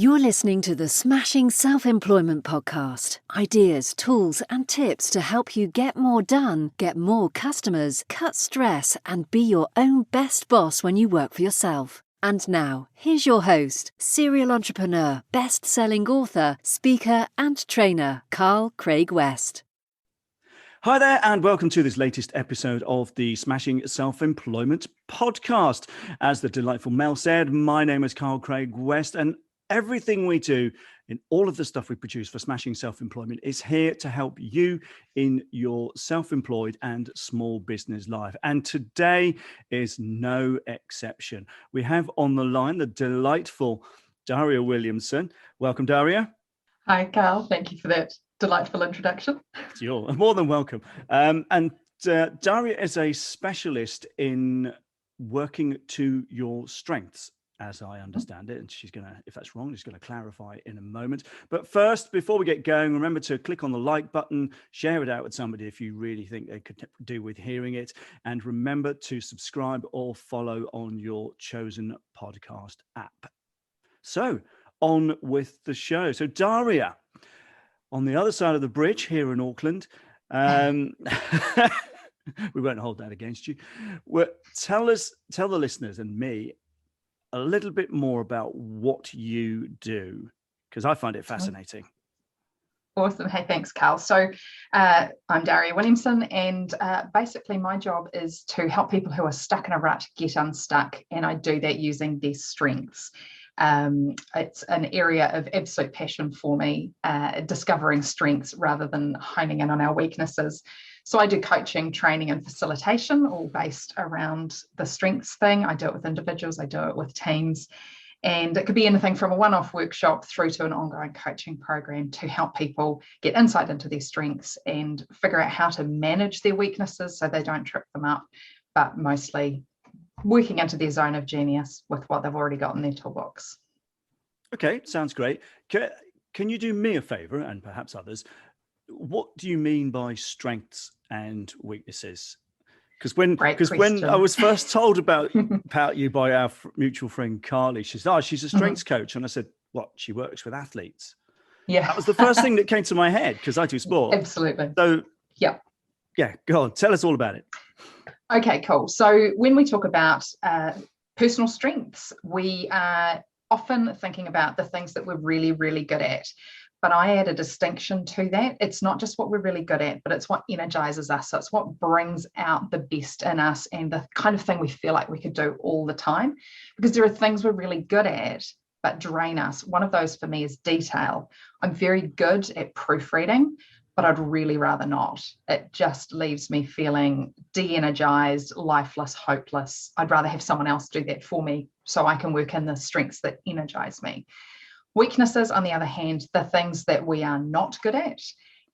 You're listening to the Smashing Self-Employment Podcast. Ideas, tools, and tips to help you get more done, get more customers, cut stress, and be your own best boss when you work for yourself. And now, here's your host, serial entrepreneur, best-selling author, speaker, and trainer, Karl Craig West. Hi there, and welcome to this latest episode of the Smashing Self-Employment Podcast. As the delightful Mel said, my name is Karl Craig West, and everything we do in all of the stuff we produce for Smashing Self-Employment is here to help you in your self-employed and small business life. And today is no exception. We have on the line the delightful Daria Williamson. Welcome, Daria. Hi, Karl. Thank you for that delightful introduction. You're more than welcome. Daria is a specialist in working to your strengths, as I understand it. And she's going to, if that's wrong, she's going to clarify in a moment. But first, before we get going, remember to click on the like button, share it out with somebody if you really think they could do with hearing it. And remember to subscribe or follow on your chosen podcast app. So on with the show. So Daria, on the other side of the bridge here in Auckland, we won't hold that against you. Tell the listeners and me a little bit more about what you do, because I find it fascinating. Awesome. Hey, thanks, Karl. So I'm Daria Williamson, and basically my job is to help people who are stuck in a rut get unstuck, and I do that using their strengths. It's an area of absolute passion for me, discovering strengths rather than honing in on our weaknesses. So I do coaching, training, and facilitation, all based around the strengths thing. I do it with individuals, I do it with teams, and it could be anything from a one-off workshop through to an ongoing coaching program to help people get insight into their strengths and figure out how to manage their weaknesses so they don't trip them up, but mostly working into their zone of genius with what they've already got in their toolbox. Okay, sounds great. Can you do me a favor, and perhaps others? What do you mean by strengths and weaknesses? Because when I was first told about you by our mutual friend Carly, she said, she's a strengths coach. And I said, what? She works with athletes. Yeah. That was the first thing that came to my head because I do sport. Absolutely. So yeah, go on. Tell us all about it. Okay, cool. So when we talk about personal strengths, we are often thinking about the things that we're really, really good at. But I add a distinction to that. It's not just what we're really good at, but it's what energizes us. So it's what brings out the best in us and the kind of thing we feel like we could do all the time. Because there are things we're really good at, but drain us. One of those for me is detail. I'm very good at proofreading, but I'd really rather not. It just leaves me feeling de-energized, lifeless, hopeless. I'd rather have someone else do that for me so I can work in the strengths that energize me. Weaknesses, on the other hand, the things that we are not good at.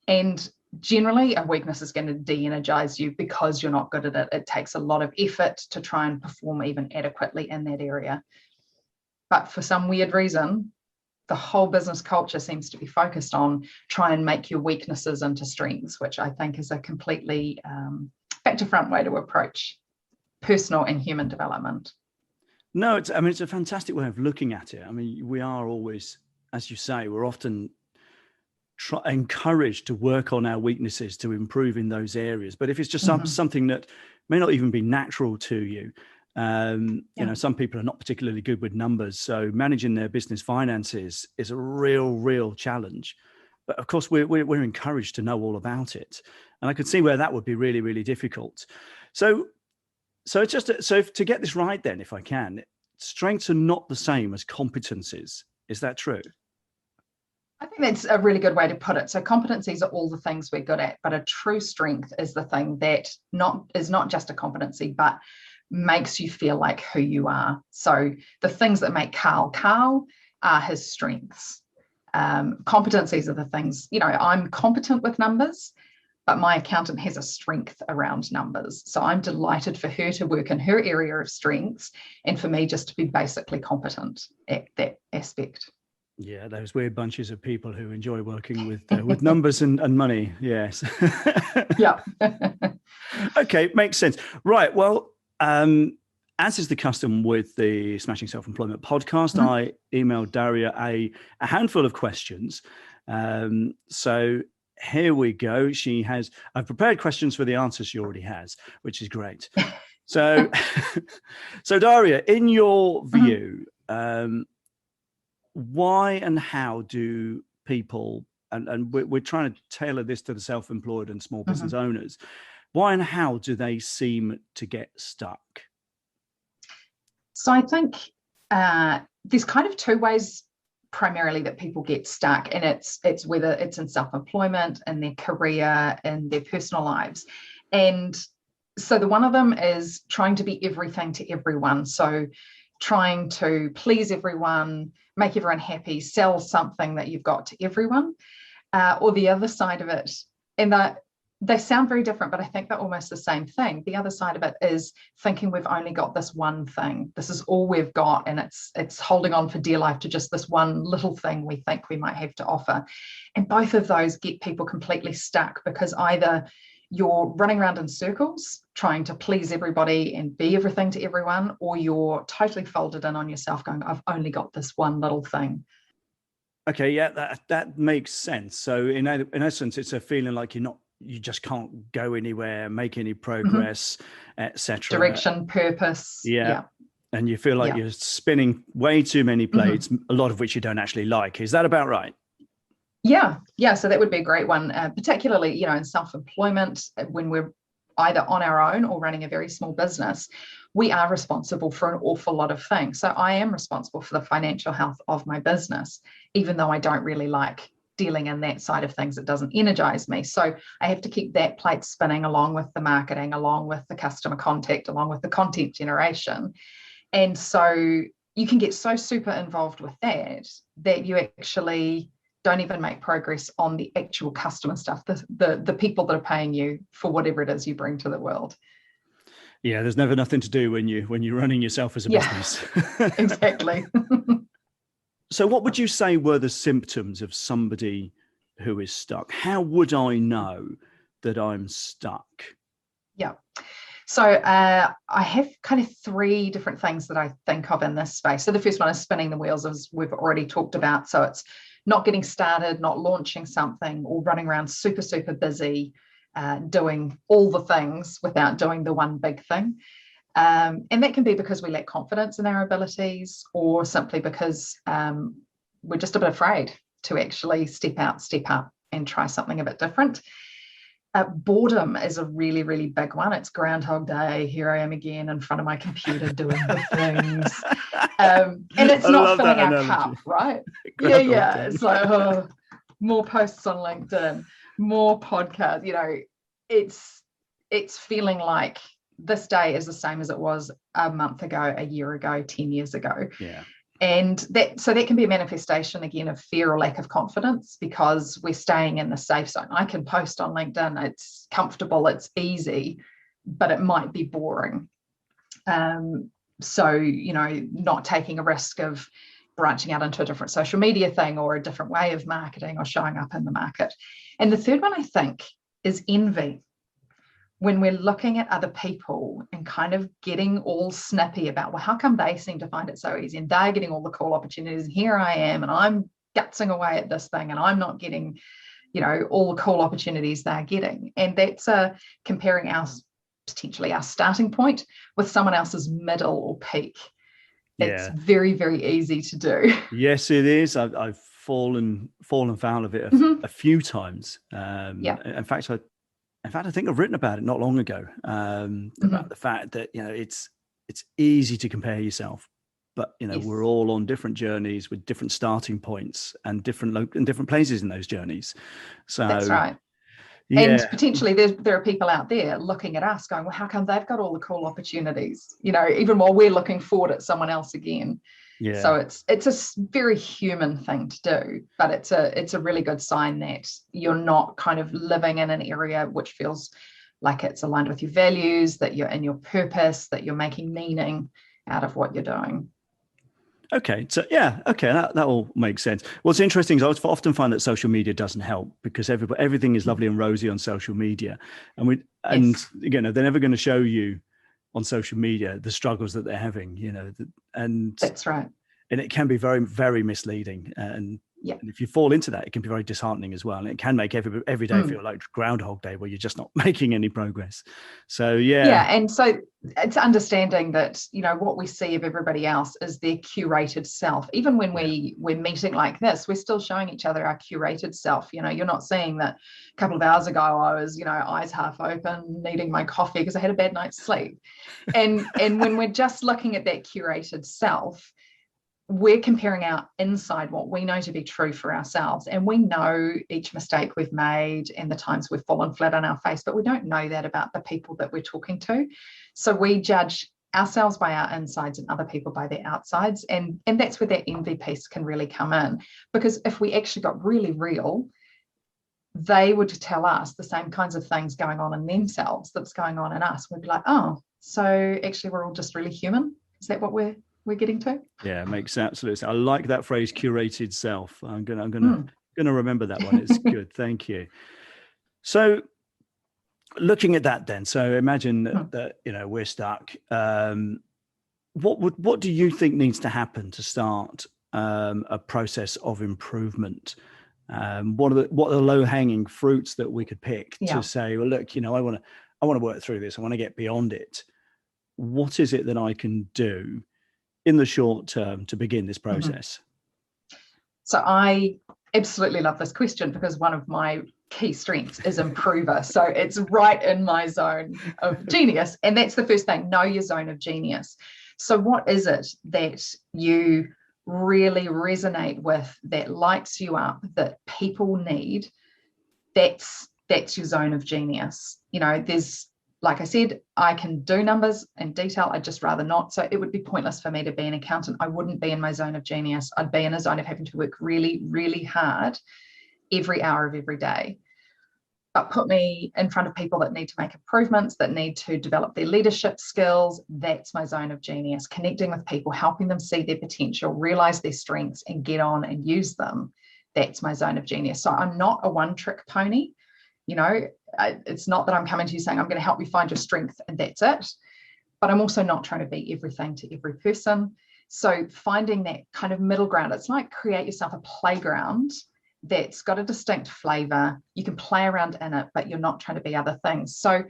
And generally, a weakness is going to de-energize you because you're not good at it. It takes a lot of effort to try and perform even adequately in that area. But for some weird reason, the whole business culture seems to be focused on try and make your weaknesses into strengths, which I think is a completely back to front way to approach personal and human development. No, it's a fantastic way of looking at it. I mean, we are always, as you say, we're often encouraged to work on our weaknesses to improve in those areas. But if it's just something that may not even be natural to you, you know, some people are not particularly good with numbers. So managing their business finances is a real challenge. But of course, we're encouraged to know all about it. And I could see where that would be really, really difficult. So to get this right then, if I can, strengths are not the same as competencies. Is that true? I think that's a really good way to put it. So competencies are all the things we're good at, but a true strength is the thing that is not just a competency, but makes you feel like who you are. So the things that make Karl are his strengths. Competencies are the things, you know, I'm competent with numbers, but my accountant has a strength around numbers. So I'm delighted for her to work in her area of strengths and for me just to be basically competent at that aspect. Yeah, those weird bunches of people who enjoy working with numbers and money. Yes. Yeah. Okay, makes sense. Right. Well, as is the custom with the Smashing Self-Employment podcast, I emailed Daria a handful of questions. So here we go. I've prepared questions for the answers she already has, which is great. So, so Daria, in your view, why and how do people, and we're trying to tailor this to the self-employed and small business owners, why and how do they seem to get stuck? So I think there's kind of two ways primarily that people get stuck, and it's whether it's in self-employment, in their career, in their personal lives. And so the one of them is trying to be everything to everyone. So trying to please everyone, make everyone happy, sell something that you've got to everyone, or the other side of it, and that they sound very different, but I think they're almost the same thing. The other side of it is thinking we've only got this one thing. This is all we've got, and it's holding on for dear life to just this one little thing we think we might have to offer. And both of those get people completely stuck, because either you're running around in circles trying to please everybody and be everything to everyone, or you're totally folded in on yourself going, I've only got this one little thing. Okay, yeah, that makes sense. So in essence, it's a feeling like you just can't go anywhere, make any progress, etc. Direction, purpose. Yeah. And you feel like you're spinning way too many plates, a lot of which you don't actually like. Is that about right? Yeah. So that would be a great one, particularly, in self-employment, when we're either on our own or running a very small business. We are responsible for an awful lot of things. So I am responsible for the financial health of my business, even though I don't really like dealing in that side of things. It doesn't energize me. So I have to keep that plate spinning along with the marketing, along with the customer contact, along with the content generation. And so you can get so super involved with that you actually don't even make progress on the actual customer stuff, the people that are paying you for whatever it is you bring to the world. Yeah, there's never nothing to do when you're running yourself as a business. Exactly. So what would you say were the symptoms of somebody who is stuck? How would I know that I'm stuck? Yeah. So I have kind of three different things that I think of in this space. So the first one is spinning the wheels, as we've already talked about. So it's not getting started, not launching something, or running around super, super busy, doing all the things without doing the one big thing. And that can be because we lack confidence in our abilities, or simply because we're just a bit afraid to actually step up and try something a bit different. Boredom is a really, really big one. It's Groundhog Day. Here I am again in front of my computer doing the things. And it's not filling our cup, right? Yeah. It's like, more posts on LinkedIn, more podcasts. It's feeling like this day is the same as it was a month ago, a year ago, 10 years ago. Yeah. And that can be a manifestation again of fear or lack of confidence, because we're staying in the safe zone. I can post on LinkedIn, it's comfortable, it's easy, but it might be boring. So, not taking a risk of branching out into a different social media thing, or a different way of marketing, or showing up in the market. And the third one, I think, is envy. When we're looking at other people and kind of getting all snippy about, well, how come they seem to find it so easy, and they're getting all the cool opportunities, and here I am, and I'm gutsing away at this thing, and I'm not getting, all the cool opportunities they're getting. And that's comparing potentially our starting point with someone else's middle or peak. It's very, very easy to do. Yes, it is. I've fallen foul of it a few times. In fact, I think I've written about it not long ago, about the fact that, it's easy to compare yourself, but, we're all on different journeys with different starting points and different places in those journeys. So that's right. Yeah. And potentially there are people out there looking at us going, well, how come they've got all the cool opportunities, even while we're looking forward at someone else again. Yeah. So it's a very human thing to do, but it's a really good sign that you're not kind of living in an area which feels like it's aligned with your values, that you're in your purpose, that you're making meaning out of what you're doing. Okay. So that all makes sense. What's interesting is I often find that social media doesn't help, because everything is lovely and rosy on social media, and they're never going to show you on social media, the struggles that they're having, and That's right. And it can be very, very misleading. And if you fall into that, it can be very disheartening as well. And it can make every day feel like Groundhog Day, where you're just not making any progress. So, Yeah. And so it's understanding that, what we see of everybody else is their curated self. Even when we're meeting like this, we're still showing each other our curated self. You're not seeing that a couple of hours ago I was, eyes half open, needing my coffee because I had a bad night's sleep. And when we're just looking at that curated self, we're comparing our inside, what we know to be true for ourselves. And we know each mistake we've made and the times we've fallen flat on our face, but we don't know that about the people that we're talking to. So we judge ourselves by our insides and other people by their outsides. And that's where that envy piece can really come in. Because if we actually got really real, they would tell us the same kinds of things going on in themselves that's going on in us. We'd be like, oh, so actually we're all just really human. Is that what we're getting to? Yeah, it makes absolute sense. I like that phrase, curated self. I'm gonna remember that one. It's good. Thank you. So looking at that then, so imagine that we're stuck. What do you think needs to happen to start a process of improvement? What are the low-hanging fruits that we could pick to say, well, look, I want to work through this. I want to get beyond it. What is it that I can do in the short term to begin this process? So I absolutely love this question, because one of my key strengths is improver. So it's right in my zone of genius. And that's the first thing, know your zone of genius. So what is it that you really resonate with, that lights you up, that people need? That's your zone of genius. There's, like I said, I can do numbers in detail. I'd just rather not. So it would be pointless for me to be an accountant. I wouldn't be in my zone of genius. I'd be in a zone of having to work really, really hard every hour of every day. But put me in front of people that need to make improvements, that need to develop their leadership skills. That's my zone of genius. Connecting with people, helping them see their potential, realize their strengths and get on and use them. That's my zone of genius. So I'm not a one-trick pony. It's not that I'm coming to you saying I'm going to help you find your strength and that's it. But I'm also not trying to be everything to every person. So finding that kind of middle ground, it's like create yourself a playground that's got a distinct flavor. You can play around in it, but you're not trying to be other things. So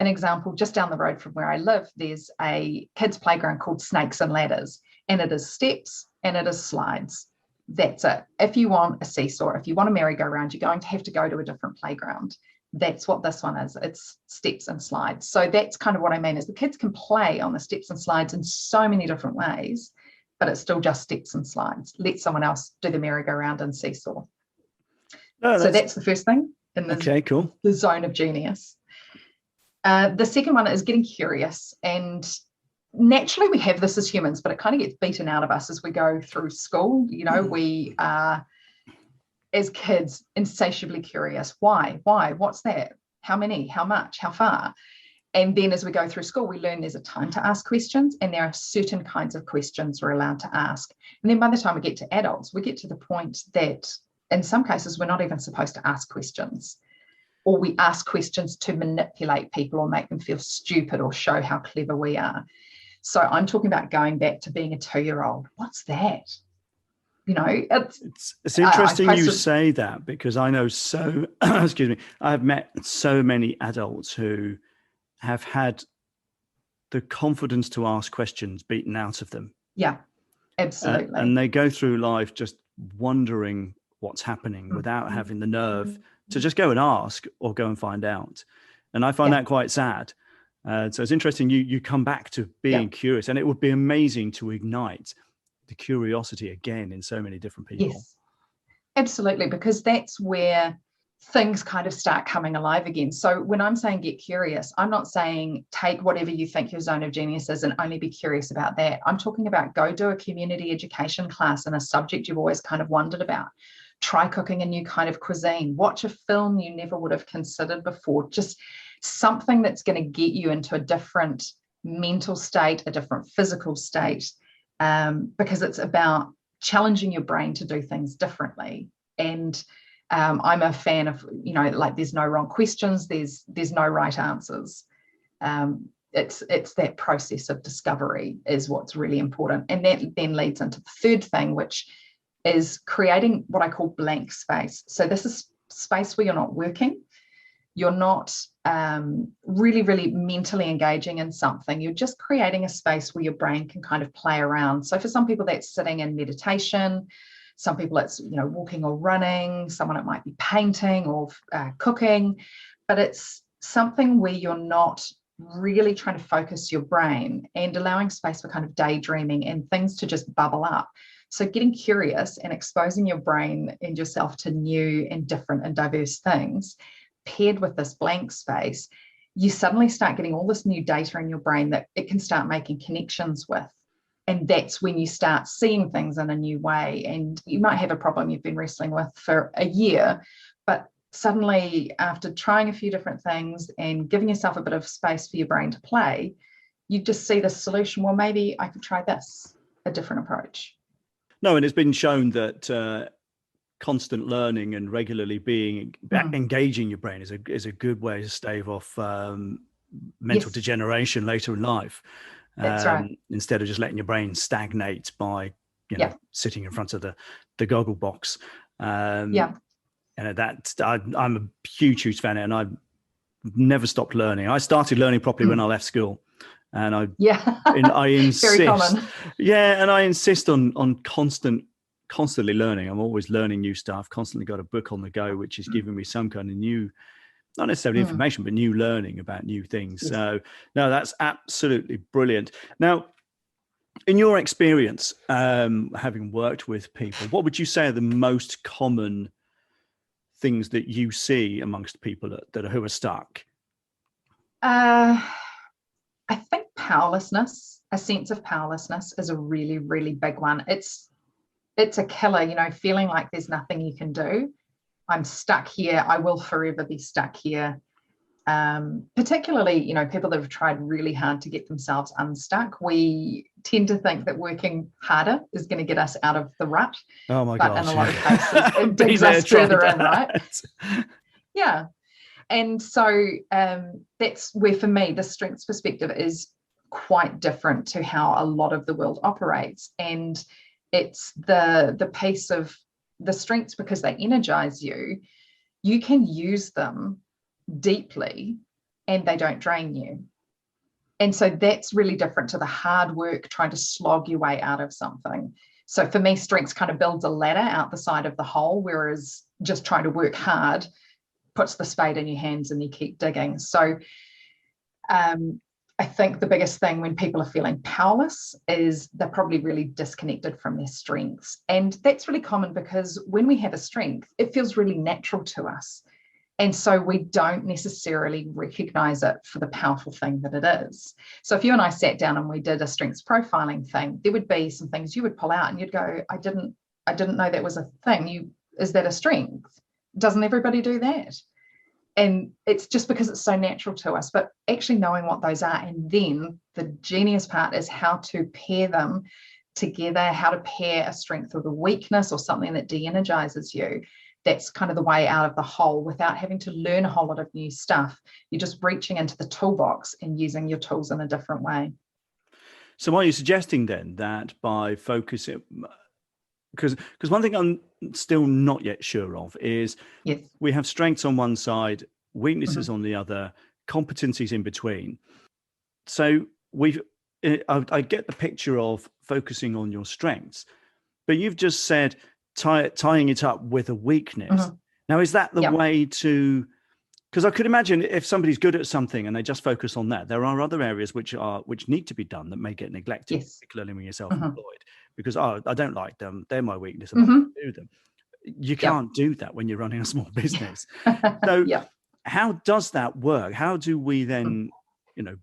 an example, just down the road from where I live, there's a kids playground called Snakes and Ladders, and it is steps and it is slides. That's it. If you want a seesaw, if you want a merry-go-round, you're going to have to go to a different playground. That's what this one is. It's steps and slides. So that's kind of what I mean, is the kids can play on the steps and slides in so many different ways, but it's still just steps and slides. Let someone else do the merry-go-round and seesaw. So that's the first thing in the zone of genius. The second one is getting curious. And naturally we have this as humans, but it kind of gets beaten out of us as we go through school. We are, as kids, insatiably curious. Why? What's that? How many? How much? How far? And then as we go through school, we learn there's a time to ask questions, and there are certain kinds of questions we're allowed to ask. And then by the time we get to adults, we get to the point that in some cases we're not even supposed to ask questions, or we ask questions to manipulate people or make them feel stupid or show how clever we are. So I'm talking about going back to being a 2-year-old. What's that? It's interesting you say that, because I know I've met so many adults who have had the confidence to ask questions beaten out of them. Yeah, absolutely. And they go through life just wondering what's happening without having the nerve to just go and ask or go and find out. And I find that quite sad. So it's interesting you come back to being curious, and it would be amazing to ignite the curiosity again in so many different people. Yes, absolutely, because that's where things kind of start coming alive again. So when I'm saying get curious, I'm not saying take whatever you think your zone of genius is and only be curious about that. I'm talking about go do a community education class in a subject you've always kind of wondered about. Try cooking a new kind of cuisine. Watch a film you never would have considered before. Just something that's going to get you into a different mental state, a different physical state, because it's about challenging your brain to do things differently. And I'm a fan of, like, there's no wrong questions, there's no right answers. it's that process of discovery is what's really important. And that then leads into the third thing, which is creating what I call blank space. So this is space where you're not working, you're not really mentally engaging in something. You're just creating a space where your brain can kind of play around. So for some people, that's sitting in meditation. Some people it's, walking or running. Someone it might be painting or cooking. But it's something where you're not really trying to focus your brain and allowing space for kind of daydreaming and things to just bubble up. So getting curious and exposing your brain and yourself to new and different and diverse things, paired with this blank space, you suddenly start getting all this new data in your brain that it can start making connections with. And that's when you start seeing things in a new way. And you might have a problem you've been wrestling with for a year, but suddenly after trying a few different things and giving yourself a bit of space for your brain to play, you just see the solution. Well, maybe I could try this, a different approach. No, and it's been shown that constant learning and regularly being engaging your brain is a good way to stave off mental degeneration later in life. That's right. Instead of just letting your brain stagnate by sitting in front of the goggle box. And that I'm a huge fan of it, and I've never stopped learning. I started learning properly when I left school. And I insist, very common. Yeah, and I insist on constantly learning. I'm always learning new stuff. Constantly got a book on the go, which is giving me some kind of new, not necessarily information, but new learning about new things. Yes. So no, that's absolutely brilliant. Now, in your experience, having worked with people, what would you say are the most common things that you see amongst people who are stuck? I think powerlessness, a sense of powerlessness, is a really, really big one. It's a killer, feeling like there's nothing you can do. I'm stuck here. I will forever be stuck here. Particularly, people that have tried really hard to get themselves unstuck. We tend to think that working harder is going to get us out of the rut. Oh my gosh. But in a lot of cases, it digs us further in, right? Yeah. And so that's where, for me, the strengths perspective is quite different to how a lot of the world operates. And it's the piece of the strengths, because they energize you, you can use them deeply and they don't drain you. And so that's really different to the hard work trying to slog your way out of something. So for me, strengths kind of builds a ladder out the side of the hole, whereas just trying to work hard puts the spade in your hands and you keep digging. So I think the biggest thing when people are feeling powerless is they're probably really disconnected from their strengths. And that's really common because when we have a strength, it feels really natural to us. And so we don't necessarily recognize it for the powerful thing that it is. So if you and I sat down and we did a strengths profiling thing, there would be some things you would pull out and you'd go, I didn't know that was a thing. Is that a strength? Doesn't everybody do that? And it's just because it's so natural to us, but actually knowing what those are. And then the genius part is how to pair them together, how to pair a strength with a weakness or something that de-energizes you. That's kind of the way out of the hole without having to learn a whole lot of new stuff. You're just reaching into the toolbox and using your tools in a different way. So are you suggesting then that by focusing, because one thing I'm still not yet sure of is we have strengths on one side, weaknesses on the other, competencies in between. So I get the picture of focusing on your strengths, but you've just said tying it up with a weakness. Now, is that the way to? Because I could imagine if somebody's good at something and they just focus on that, there are other areas which need to be done that may get neglected, particularly when you're self-employed. Because I don't like them, they're my weakness, and I don't do them. You can't do that when you're running a small business. So how does that work? How do we then,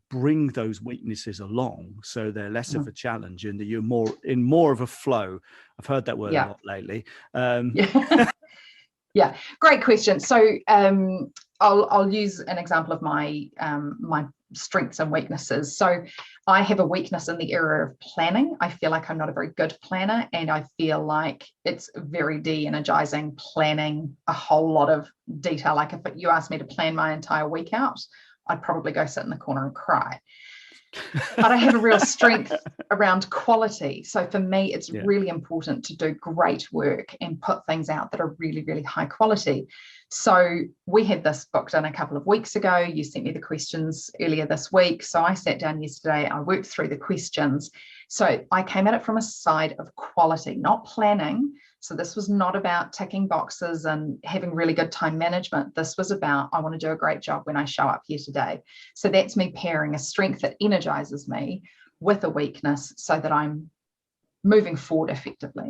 bring those weaknesses along so they're less of a challenge and that you're more of a flow? I've heard that word a lot lately. Yeah, great question. So I'll use an example of my my strengths and weaknesses. So I have a weakness in the area of planning. I feel like I'm not a very good planner, and I feel like it's very de-energizing planning a whole lot of detail. Like if you asked me to plan my entire week out, I'd probably go sit in the corner and cry. but I have a real strength around quality. So for me, it's really important to do great work and put things out that are really, really high quality. So we had this booked in a couple of weeks ago. You sent me the questions earlier this week. So I sat down yesterday, I worked through the questions. So I came at it from a side of quality, not planning. So this was not about ticking boxes and having really good time management. This was about, I want to do a great job when I show up here today. So that's me pairing a strength that energizes me with a weakness so that I'm moving forward effectively.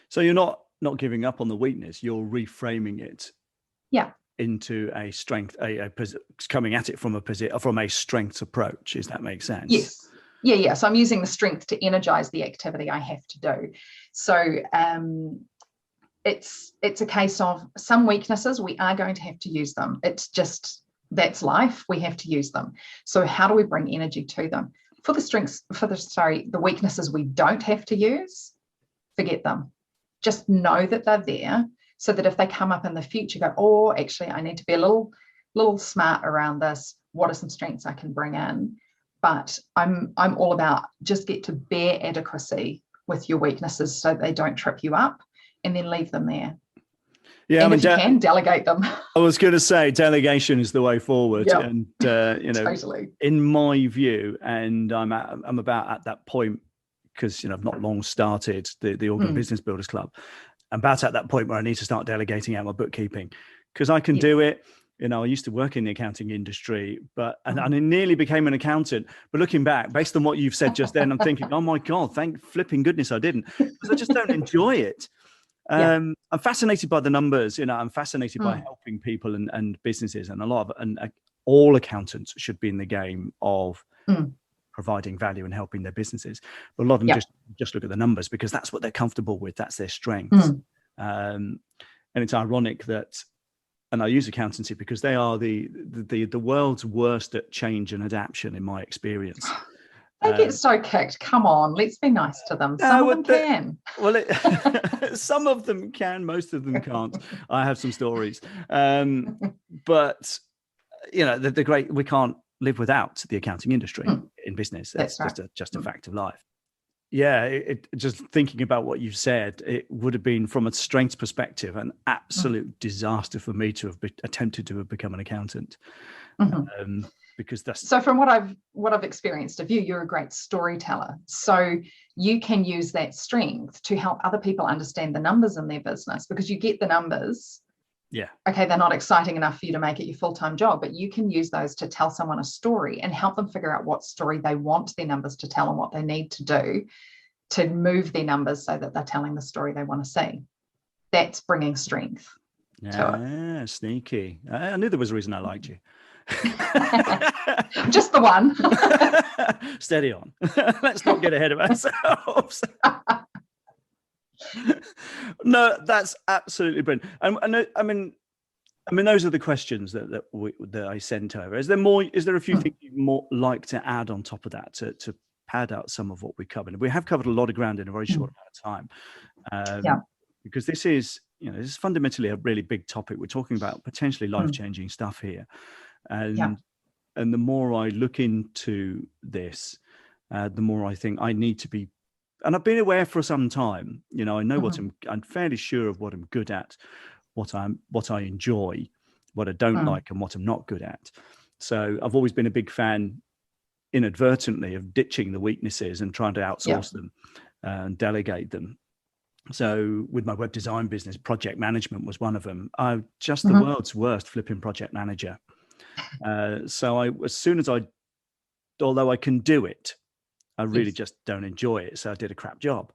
So you're not giving up on the weakness, you're reframing it into a strength, coming at it from a strengths approach. Does that make sense? Yes. Yeah. So I'm using the strength to energize the activity I have to do. So it's a case of some weaknesses, we are going to have to use them. It's just, that's life. We have to use them. So how do we bring energy to them? For the weaknesses we don't have to use, forget them. Just know that they're there, so that if they come up in the future, go, oh, actually, I need to be a little smart around this. What are some strengths I can bring in? But I'm all about just get to bare adequacy with your weaknesses so they don't trip you up, and then leave them there. Yeah, and if you can, delegate them. I was going to say delegation is the way forward. Yep. And totally. In my view, and I'm about at that point, because I've not long started the Organ Business Builders Club. I'm about at that point where I need to start delegating out my bookkeeping, because I can do it. I used to work in the accounting industry, and I nearly became an accountant. But looking back, based on what you've said just then, I'm thinking, oh my God, thank flipping goodness I didn't, because I just don't enjoy it. I'm fascinated by the numbers. I'm fascinated by helping people and businesses, and all accountants should be in the game of providing value and helping their businesses. But a lot of them just look at the numbers because that's what they're comfortable with. That's their strengths. And it's ironic that, and I use accountancy because they are the world's worst at change and adaptation in my experience. They get so kicked. Come on, let's be nice to them. Some of them can. Well, some of them can. Most of them can't. I have some stories. But the great. We can't live without the accounting industry in business. That's just a fact of life. Yeah, just thinking about what you've said, it would have been, from a strengths perspective, an absolute disaster for me to have attempted to have become an accountant. Because that's so. From what I've experienced of you, you're a great storyteller. So you can use that strength to help other people understand the numbers in their business, because you get the numbers. Yeah. Okay, they're not exciting enough for you to make it your full-time job, but you can use those to tell someone a story and help them figure out what story they want their numbers to tell and what they need to do to move their numbers so that they're telling the story they want to see. That's bringing strength to it. Sneaky. I knew there was a reason I liked you. Just the one. Steady on. Let's not get ahead of ourselves. No, that's absolutely brilliant. And I mean, those are the questions that I sent over. Is there more? Is there a few things you'd more like to add on top of that to pad out some of what we covered? We have covered a lot of ground in a very short amount of time. Because this is fundamentally a really big topic. We're talking about potentially life-changing stuff here, and the more I look into this, the more I think I need to be. And I've been aware for some time. I know I'm fairly sure of what I'm good at, what I enjoy, what I don't like, and what I'm not good at. So I've always been a big fan, inadvertently, of ditching the weaknesses and trying to outsource them and delegate them. So with my web design business, project management was one of them. I'm just the world's worst flipping project manager. So as soon as although I can do it, I really just don't enjoy it. So I did a crap job.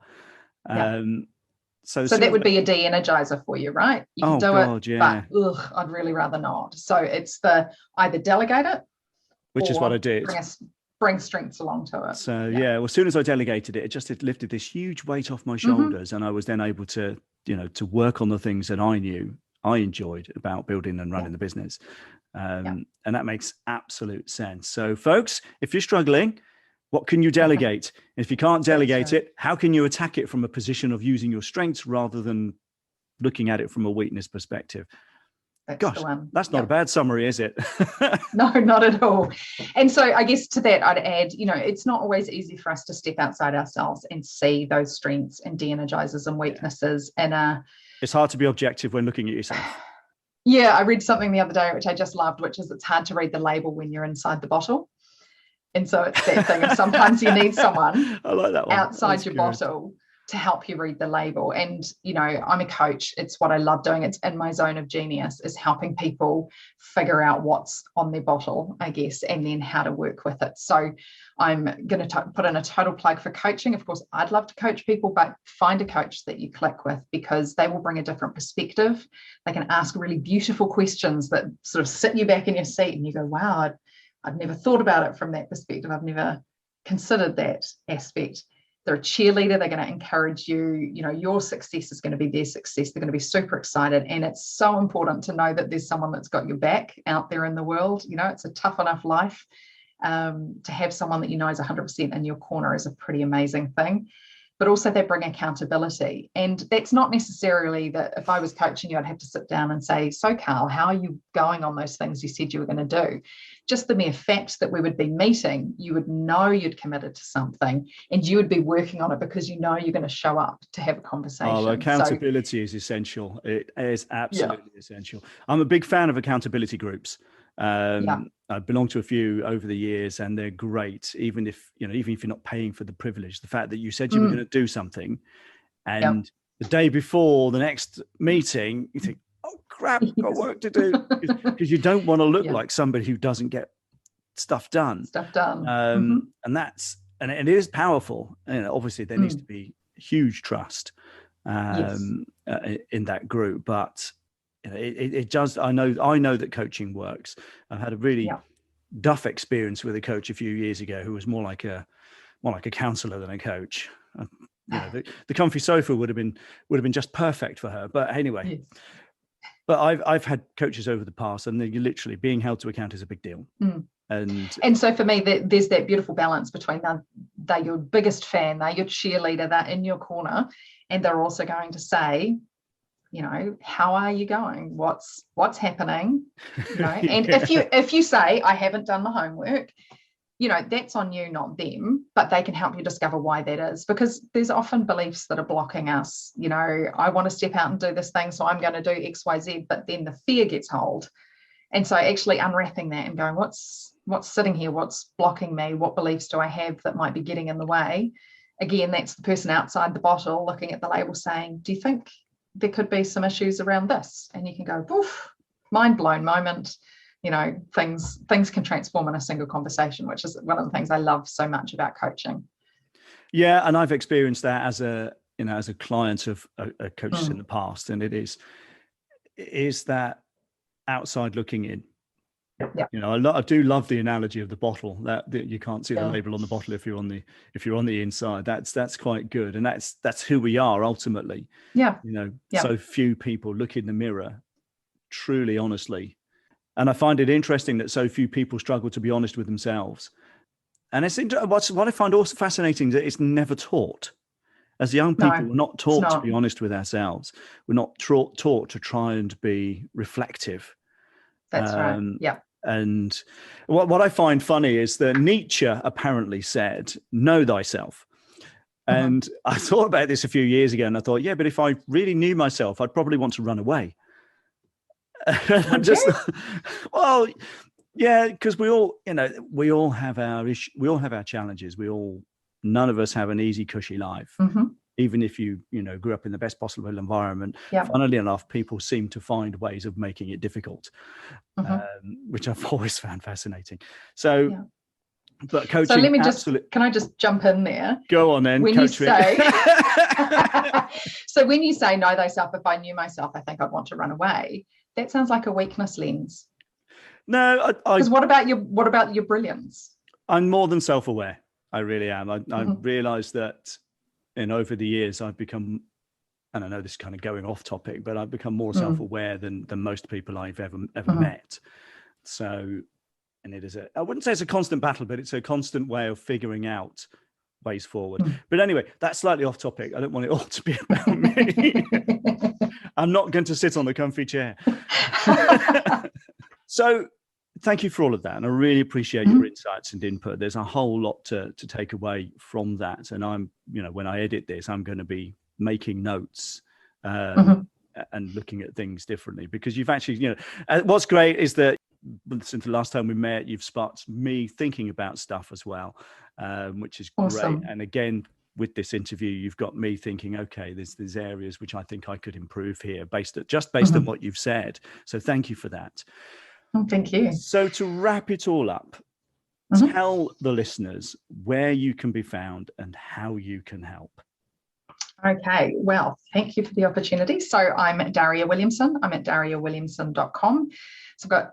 So that would be a de-energizer for you, right? You can do it, but I'd really rather not. So it's either delegate it, which is what I did. Bring strengths along to it. So well, as soon as I delegated it, it lifted this huge weight off my shoulders, and I was then able to to work on the things that I knew I enjoyed about building and running the business. And that makes absolute sense. So folks, if you're struggling, what can you delegate? If you can't delegate it, how can you attack it from a position of using your strengths rather than looking at it from a weakness perspective? That's Gosh, the one. that's not a bad summary, is it? No, not at all. And so I guess to that, I'd add, it's not always easy for us to step outside ourselves and see those strengths and de-energizes and weaknesses. And it's hard to be objective when looking at yourself. Yeah, I read something the other day, which I just loved, which is it's hard to read the label when you're inside the bottle. And so it's that thing of sometimes you need someone I like that one. outside your bottle to help you read the label. And, I'm a coach. It's what I love doing. It's in my zone of genius, is helping people figure out what's on their bottle, I guess, and then how to work with it. So I'm going to put in a total plug for coaching. Of course, I'd love to coach people, but find a coach that you click with, because they will bring a different perspective. They can ask really beautiful questions that sort of sit you back in your seat and you go, wow, I'd never thought about it from that perspective. I've never considered that aspect. They're a cheerleader. They're going to encourage you. Your success is going to be their success. They're going to be super excited. And it's so important to know that there's someone that's got your back out there in the world. It's a tough enough life. To have someone that is 100% in your corner is a pretty amazing thing. But also they bring accountability. And that's not necessarily that if I was coaching you, I'd have to sit down and say, so Karl, how are you going on those things you said you were going to do? Just the mere fact that we would be meeting, you would know you'd committed to something and you would be working on it because you're going to show up to have a conversation. Oh, accountability is essential. It is absolutely essential. I'm a big fan of accountability groups. I belong to a few over the years, and they're great. Even if you're not paying for the privilege, the fact that you said you were going to do something, and the day before the next meeting, you think, "Oh crap, I've got work to do," because you don't want to look like somebody who doesn't get stuff done. And it is powerful. Obviously, there needs to be huge trust in that group, but. It does. I know that coaching works. I had a really duff experience with a coach a few years ago who was more like a counselor than a coach. The comfy sofa would have been just perfect for her. But anyway, but I've had coaches over the past, and you're literally being held to account is a big deal. And so for me, there's that beautiful balance between they're your biggest fan, they're your cheerleader, they're in your corner, and they're also going to say, how are you going? What's happening? And if you say, I haven't done my homework, that's on you, not them, but they can help you discover why that is, because there's often beliefs that are blocking us. I want to step out and do this thing, so I'm going to do X, Y, Z, but then the fear gets hold. And so actually unwrapping that and going, what's sitting here? What's blocking me? What beliefs do I have that might be getting in the way? Again, that's the person outside the bottle looking at the label saying, do you think there could be some issues around this? And you can go, poof, mind blown moment. Things can transform in a single conversation, which is one of the things I love so much about coaching. Yeah, and I've experienced that as a client of a coach in the past, and it is that outside looking in. Yeah. I do love the analogy of the bottle, that you can't see the label on the bottle if you're on the inside. That's quite good, and that's who we are ultimately. So few people look in the mirror truly honestly, and I find it interesting that so few people struggle to be honest with themselves. And it's what I find also fascinating is that it's never taught. As young people, we're not taught to be honest with ourselves. We're not taught to try and be reflective. That's right. Yeah. And what I find funny is that Nietzsche apparently said, "Know thyself." And I thought about this a few years ago, and I thought, but if I really knew myself, I'd probably want to run away. Because we all have our issue, we all have our challenges. None of us have an easy, cushy life. Even if you grew up in the best possible environment, funnily enough, people seem to find ways of making it difficult, which I've always found fascinating. So, but coaching. So let me can I just jump in there? Go on then. When coach you say, so when you say know thyself, if I knew myself, I think I'd want to run away. That sounds like a weakness lens. No, because what about your brilliance? I'm more than self-aware. I really am. I realized that. And over the years, I've become, and I know this is kind of going off topic, but I've become more self-aware than most people I've ever met. So, and it is I wouldn't say it's a constant battle, but it's a constant way of figuring out ways forward. But anyway, that's slightly off topic. I don't want it all to be about me. I'm not going to sit on the comfy chair. So thank you for all of that. And I really appreciate your insights and input. There's a whole lot to take away from that. And I'm, when I edit this, I'm going to be making notes and looking at things differently, because you've actually, what's great is that since the last time we met, you've sparked me thinking about stuff as well, which is Awesome. great. And again, with this interview, you've got me thinking, okay, there's areas which I think I could improve here based on what you've said. So thank you for that. Oh, thank you. So to wrap it all up, tell the listeners where you can be found and how you can help. Okay, well, thank you for the opportunity. So I'm Daria Williamson. I'm at dariawilliamson.com. So I've got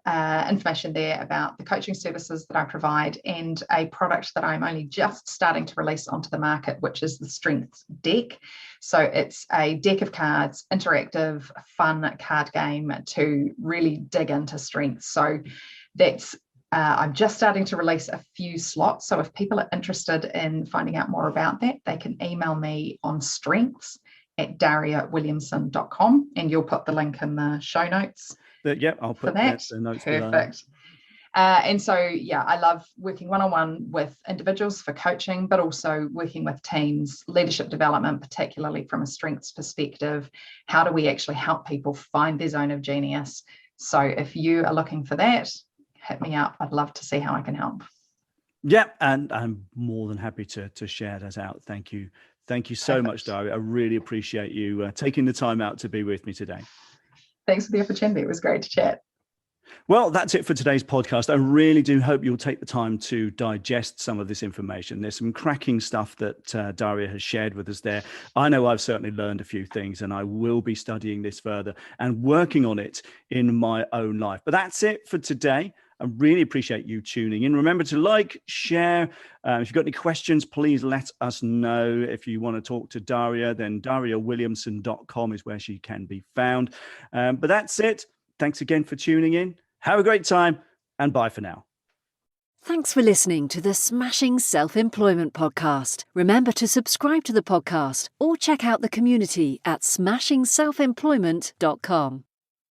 information there about the coaching services that I provide and a product that I'm only just starting to release onto the market, which is the Strengths Deck. So it's a deck of cards, interactive, fun card game to really dig into strengths. So that's I'm just starting to release a few slots. So if people are interested in finding out more about that, they can email me on strengths@dariawilliamson.com, and you'll put the link in the show notes. I'll put that. The notes. Perfect. And so, I love working one-on-one with individuals for coaching, but also working with teams, leadership development, particularly from a strengths perspective. How do we actually help people find their zone of genius? So if you are looking for that, hit me up. I'd love to see how I can help. Yeah, and I'm more than happy to share that out. Thank you. Thank you so much, Daria. I really appreciate you taking the time out to be with me today. Thanks for the opportunity. It was great to chat. Well, that's it for today's podcast. I really do hope you'll take the time to digest some of this information. There's some cracking stuff that Daria has shared with us there. I know I've certainly learned a few things, and I will be studying this further and working on it in my own life. But that's it for today. I really appreciate you tuning in. Remember to like, share. If you've got any questions, please let us know. If you want to talk to Daria, then dariawilliamson.com is where she can be found. But that's it. Thanks again for tuning in. Have a great time, and bye for now. Thanks for listening to the Smashing Self-Employment Podcast. Remember to subscribe to the podcast or check out the community at smashingselfemployment.com.